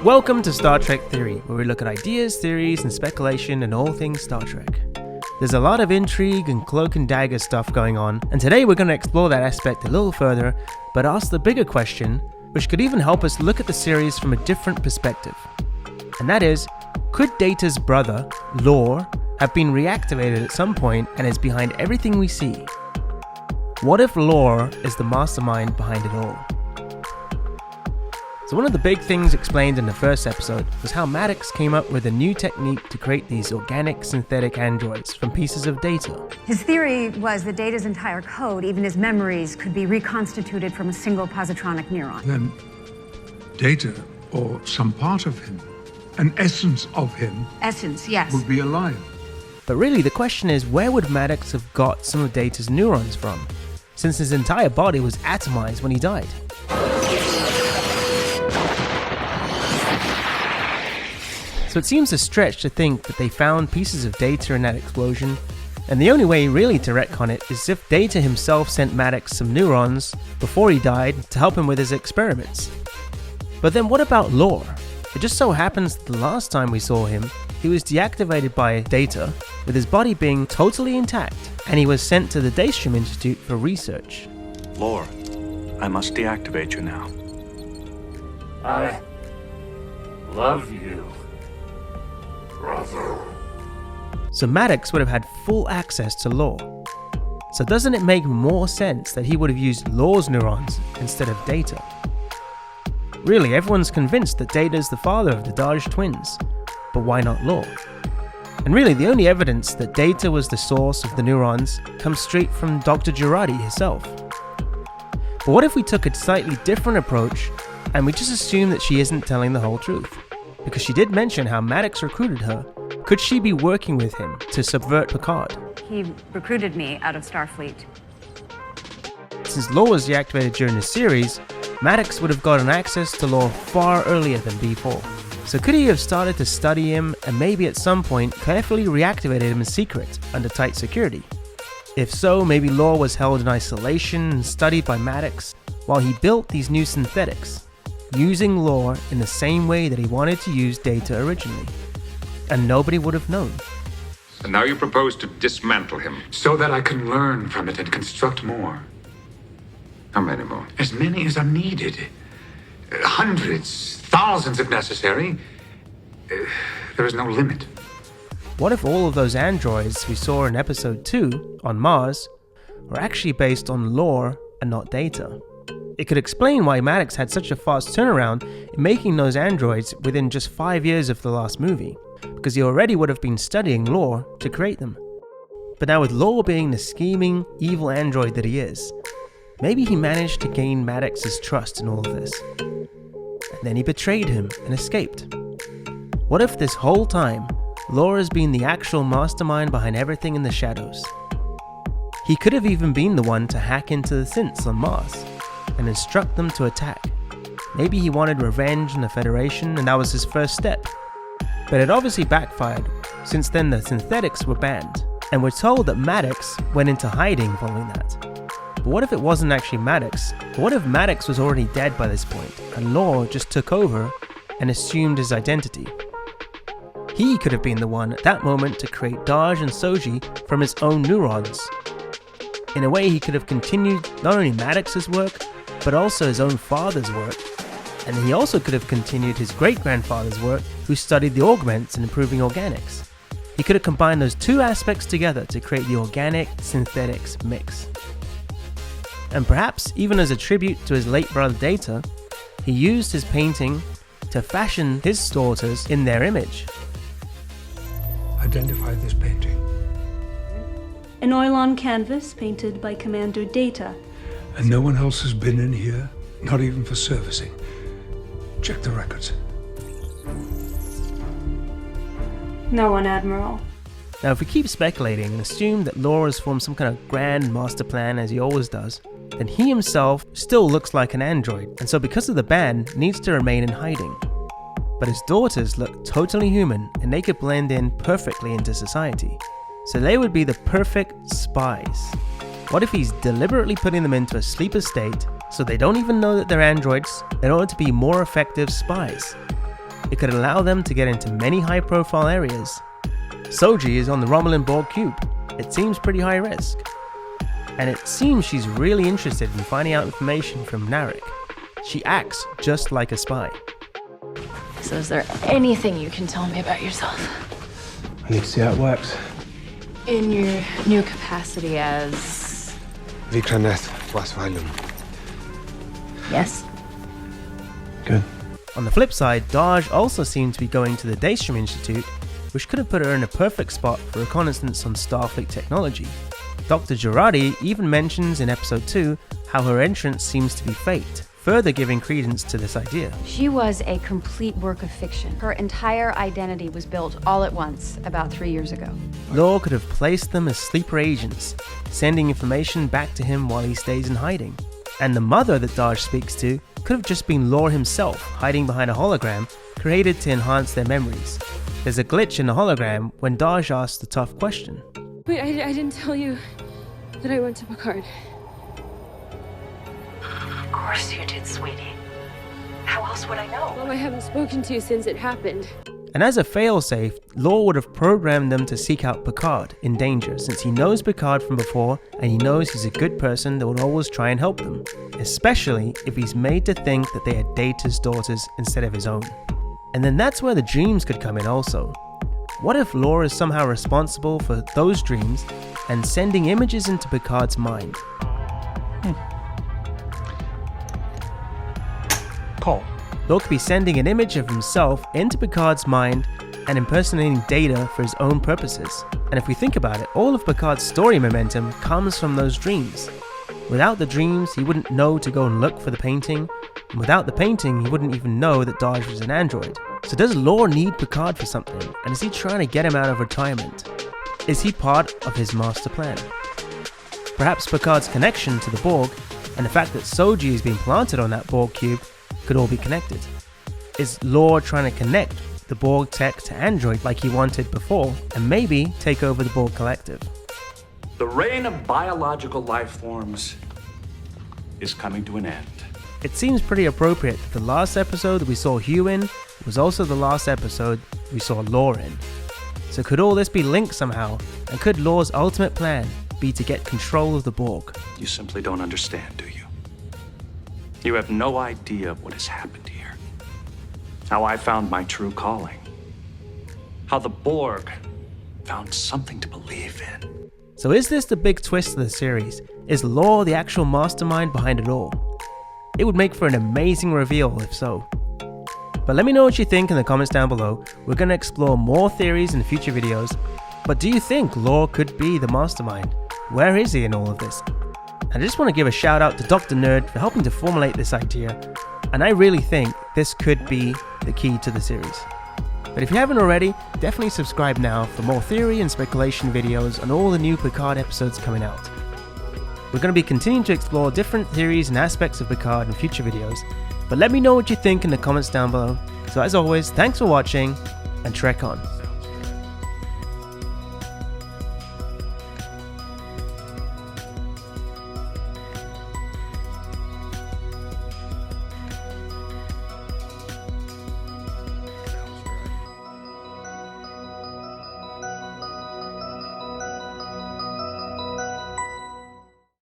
Welcome to Star Trek Theory, where we look at ideas, theories, and speculation in all things Star Trek. There's a lot of intrigue and cloak and dagger stuff going on, and today we're going to explore that aspect a little further, but ask the bigger question, which could even help us look at the series from a different perspective. And that is, could Data's brother, Lore, have been reactivated at some point and is behind everything we see? What if Lore is the mastermind behind it all? So one of the big things explained in the first episode was how Maddox came up with a new technique to create these organic synthetic androids from pieces of data. His theory was that Data's entire code, even his memories, could be reconstituted from a single positronic neuron. Then Data, or some part of him, an essence of him, Yes. would be alive. But really the question is, where would Maddox have got some of Data's neurons from, since his entire body was atomized when he died? So it seems a stretch to think that they found pieces of Data in that explosion, and the only way really to retcon it is if Data himself sent Maddox some neurons before he died to help him with his experiments. But then what about Lore? It just so happens that the last time we saw him, he was deactivated by Data, with his body being totally intact, and he was sent to the Daystrum Institute for research. Lore, I must deactivate you now. I love you, brother. So Maddox would have had full access to Lore. So doesn't it make more sense that he would have used Lore's neurons instead of Data? Really, everyone's convinced that Data is the father of the Dahj twins, but why not Lore? And really, the only evidence that Data was the source of the neurons comes straight from Dr. Jurati herself. But what if we took a slightly different approach and we just assume that she isn't telling the whole truth? Because she did mention how Maddox recruited her. Could she be working with him to subvert Picard? He recruited me out of Starfleet. Since Lore was deactivated during the series, Maddox would have gotten access to Lore far earlier than B4. So could he have started to study him and maybe at some point carefully reactivated him in secret under tight security? If so, maybe Lore was held in isolation and studied by Maddox while he built these new synthetics, using Lore in the same way that he wanted to use Data originally. And nobody would have known. And now you propose to dismantle him. So that I can learn from it and construct more. How many more? As many as are needed. Hundreds, thousands if necessary. There is no limit. What if all of those androids we saw in episode 2 on Mars were actually based on Lore and not Data? It could explain why Maddox had such a fast turnaround in making those androids within just 5 years of the last movie, because he already would have been studying Lore to create them. But now with Lore being the scheming, evil android that he is, maybe he managed to gain Maddox's trust in all of this. And then he betrayed him and escaped. What if this whole time, Lore has been the actual mastermind behind everything in the shadows? He could have even been the one to hack into the synths on Mars and instruct them to attack. Maybe he wanted revenge on the Federation and that was his first step. But it obviously backfired, since then the synthetics were banned, and we're told that Maddox went into hiding following that. But what if it wasn't actually Maddox? What if Maddox was already dead by this point, and Lore just took over and assumed his identity? He could have been the one at that moment to create Dahj and Soji from his own neurons. In a way, he could have continued not only Maddox's work, but also his own father's work. And he also could have continued his great-grandfather's work, who studied the augments and improving organics. He could have combined those two aspects together to create the organic-synthetics mix. And perhaps, even as a tribute to his late brother Data, he used his painting to fashion his daughters in their image. Identify this painting. An oil-on canvas painted by Commander Data. And no one else has been in here, not even for servicing. Check the records. No one, Admiral. Now if we keep speculating and assume that Lore has formed some kind of grand master plan as he always does, then he himself still looks like an android, and so because of the ban, needs to remain in hiding. But his daughters look totally human and they could blend in perfectly into society. So they would be the perfect spies. What if he's deliberately putting them into a sleeper state so they don't even know that they're androids in order to be more effective spies? it could allow them to get into many high-profile areas. Soji is on the Romulan Borg cube. It seems pretty high risk. And it seems she's really interested in finding out information from Narek. She acts just like a spy. So is there anything you can tell me about yourself? I need to see how it works. In your new capacity as... Vikranet Wasvalum. Yes? Good. On the flip side, Dahj also seemed to be going to the Daystrum Institute, which could have put her in a perfect spot for reconnaissance on Starfleet technology. Dr. Girardi even mentions in episode 2 how her entrance seems to be fate, further giving credence to this idea. She was a complete work of fiction. Her entire identity was built all at once about 3 years ago. Lore could have placed them as sleeper agents, sending information back to him while he stays in hiding. And the mother that Dahj speaks to could have just been Lore himself, hiding behind a hologram created to enhance their memories. There's a glitch in the hologram when Dahj asks the tough question. Wait, I didn't tell you that I went to Picard. Of course you did, sweetie. How else would I know? Well, I haven't spoken to you since it happened. And as a failsafe, Lore would have programmed them to seek out Picard in danger, since he knows Picard from before and he knows he's a good person that will always try and help them, especially if he's made to think that they are Data's daughters instead of his own. And then that's where the dreams could come in also. What if Lore is somehow responsible for those dreams and sending images into Picard's mind? Call. Lore could be sending an image of himself into Picard's mind and impersonating Data for his own purposes. And if we think about it, all of Picard's story momentum comes from those dreams. Without the dreams, he wouldn't know to go and look for the painting, and without the painting, he wouldn't even know that Dahj was an android. So does Lore need Picard for something, and is he trying to get him out of retirement? Is he part of his master plan? Perhaps Picard's connection to the Borg, and the fact that Soji has been planted on that Borg cube, could all be connected. Is Lore trying to connect the Borg tech to Android like he wanted before, and maybe take over the Borg Collective? The reign of biological life forms is coming to an end. It seems pretty appropriate that the last episode we saw Hugh in was also the last episode we saw Lore in. So could all this be linked somehow, and could Lore's ultimate plan be to get control of the Borg? You simply don't understand, do you? You have no idea what has happened here. How I found my true calling. How the Borg found something to believe in. So is this the big twist of the series? Is Lore the actual mastermind behind it all? It would make for an amazing reveal if so. But let me know what you think in the comments down below. We're going to explore more theories in future videos. But do you think Lore could be the mastermind? Where is he in all of this? And I just want to give a shout out to Dr. Nerd for helping to formulate this idea. And I really think this could be the key to the series. But if you haven't already, definitely subscribe now for more theory and speculation videos on all the new Picard episodes coming out. We're going to be continuing to explore different theories and aspects of Picard in future videos, but let me know what you think in the comments down below. So as always, thanks for watching, and Trek on.